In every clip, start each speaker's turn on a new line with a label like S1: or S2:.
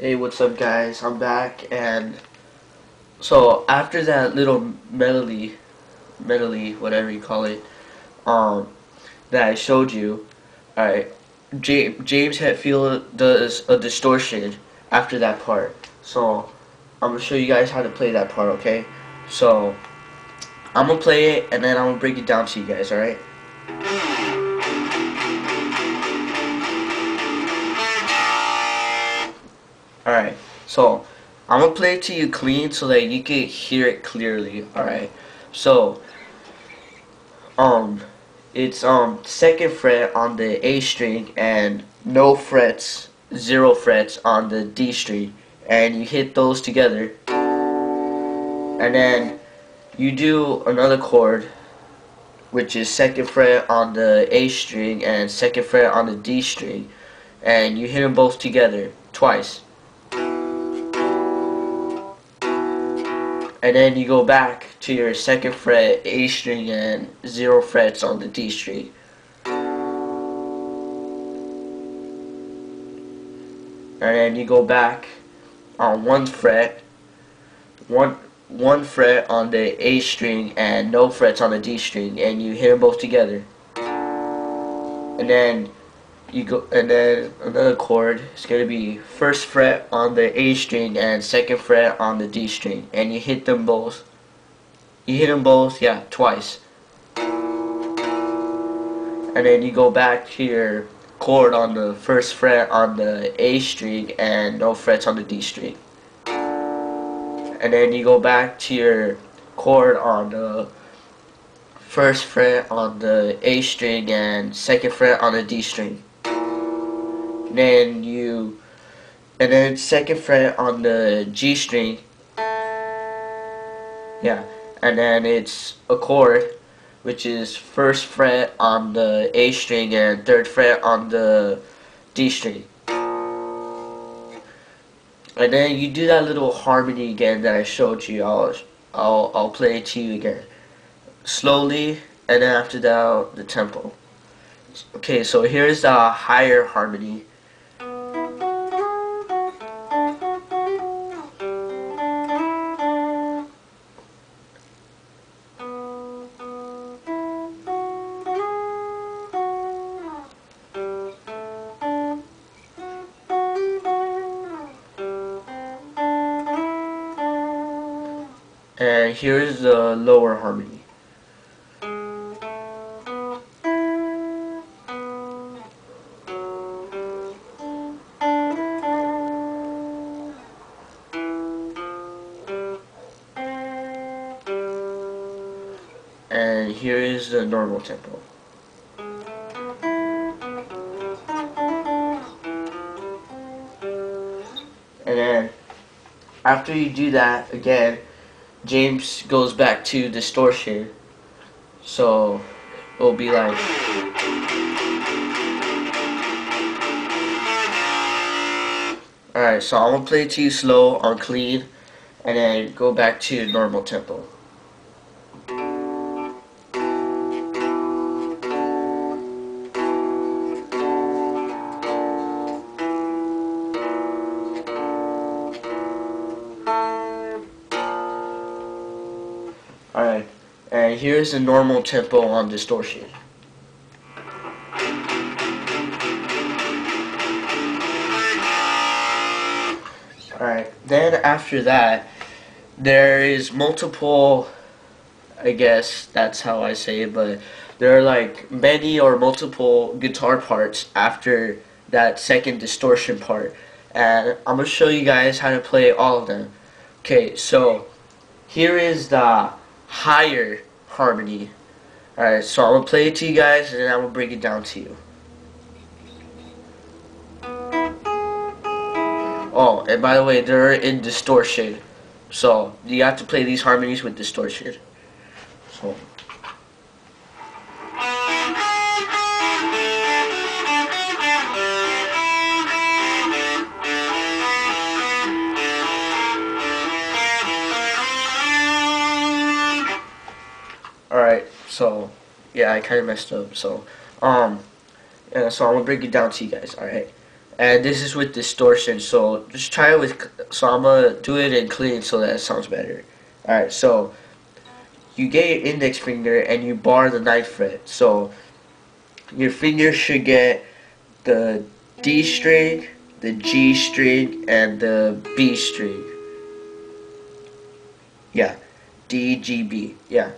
S1: Hey, what's up, guys? I'm back, and so after that little medley, whatever you call it, um, that I showed you, alright, James Hetfield does a distortion after that part. So I'm gonna show you guys how to play that part, okay? So I'm gonna play it, and then I'm gonna break it down to you guys, alright? Alright, so I'm gonna play it to you clean so that you can hear it clearly, alright? So, um, it's second fret on the A string and no frets, 0 frets on the D string, and you hit those together, and then you do another chord, which is second fret on the A string and second fret on the D string, and you hit them both together twice. And then you go back to your second fret A string and 0 frets on the D string. And then you go back on one fret on the A string and no frets on the D string, and you hit them both together. And then another chord is gonna be first fret on the A string and second fret on the D string, and you hit them both. You hit them both, yeah, twice. And then you go back to your chord on the first fret on the A string and no frets on the D string. And then you go back to your chord on the first fret on the A string and second fret on the D string. And then second fret on the G string. Yeah, and then it's a chord, which is first fret on the A string and third fret on the D string. And then you do that little harmony again that I showed you. I'll play it to you again slowly, and then after that the tempo. Okay, so here's the higher harmony. And here's the lower harmony. And here is the normal tempo. And then after you do that again, James goes back to distortion. So it'll be like, alright, so I'm gonna play it to you slow on clean, and then go back to normal tempo. Alright, and here's the normal tempo on distortion. Alright, then after that, there is multiple, I guess that's how I say it, but there are like many or multiple guitar parts after that second distortion part. And I'm going to show you guys how to play all of them. Okay, so here is the higher harmony. Alright, so I'm going to play it to you guys, and then I'm going to break it down to you. Oh, and by the way, they're in distortion. So, you have to play these harmonies with distortion. So. Alright, so, yeah, I kind of messed up. So, yeah, so I'm going to break it down to you guys, alright? and this is with distortion. So just try it with. So I'm gonna do it in clean so that it sounds better. All right. So you get your index finger and you bar the ninth fret. So your finger should get the D string, the G string, and the B string. Yeah, D, G, B. Yeah,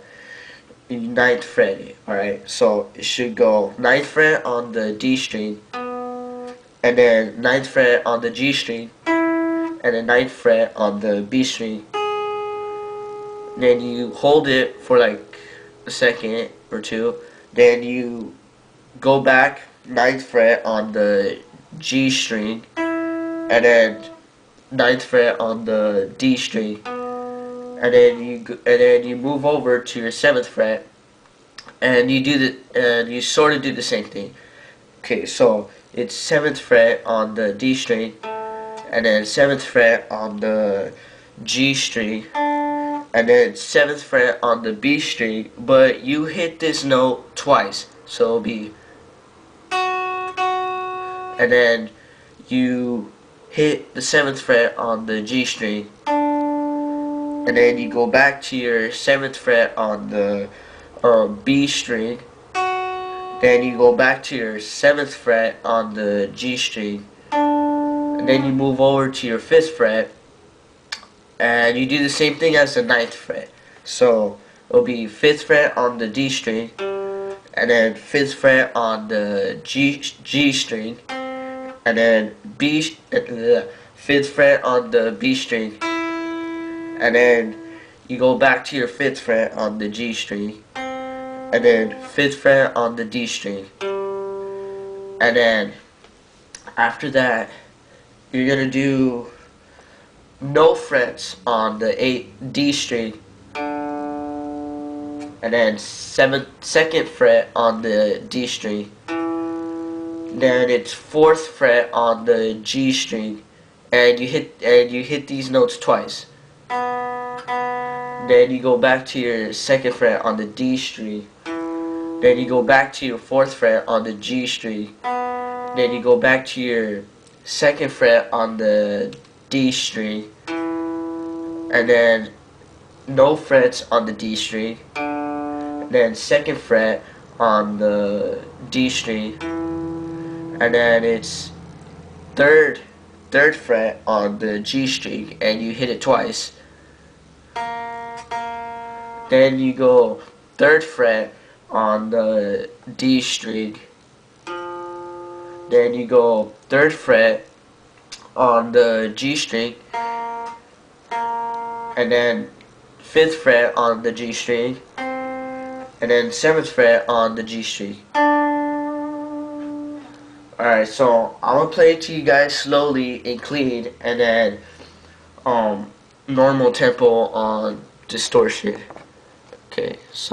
S1: ninth fret. Alright, so it should go ninth fret on the D string, and then ninth fret on the G string, and then ninth fret on the B string. Then you hold it for like a second or two. Then you go back ninth fret on the G string, and then ninth fret on the D string, and then you move over to your seventh fret, and you sort of do the same thing. Okay, so it's seventh fret on the D string, and then seventh fret on the G string, and then seventh fret on the B string. But you hit this note twice, so it'll be, and then you hit the seventh fret on the G string, and then you go back to your seventh fret on the B string. Then you go back to your seventh fret on the G string, and then you move over to your fifth fret, and you do the same thing as the ninth fret. So it'll be fifth fret on the D string, and then fifth fret on the G string, and then fifth fret on the B string, and then you go back to your fifth fret on the G string, and then fifth fret on the D string, and then after that you're gonna do no frets on the D string, and then second fret on the D string. Then it's fourth fret on the G string, and you hit these notes twice. Then you go back to your second fret on the D string. Then you go back to your fourth fret on the G string. Then you go back to your second fret on the D string. And then no frets on the D string. Then second fret on the D string. And then it's third fret on the G string, and you hit it twice. Then you go third fret on the D string. Then you go third fret on the G string, and then fifth fret on the G string, and then seventh fret on the G string. Alright, so I'm gonna play it to you guys slowly in clean, and then normal tempo on distortion. Okay, so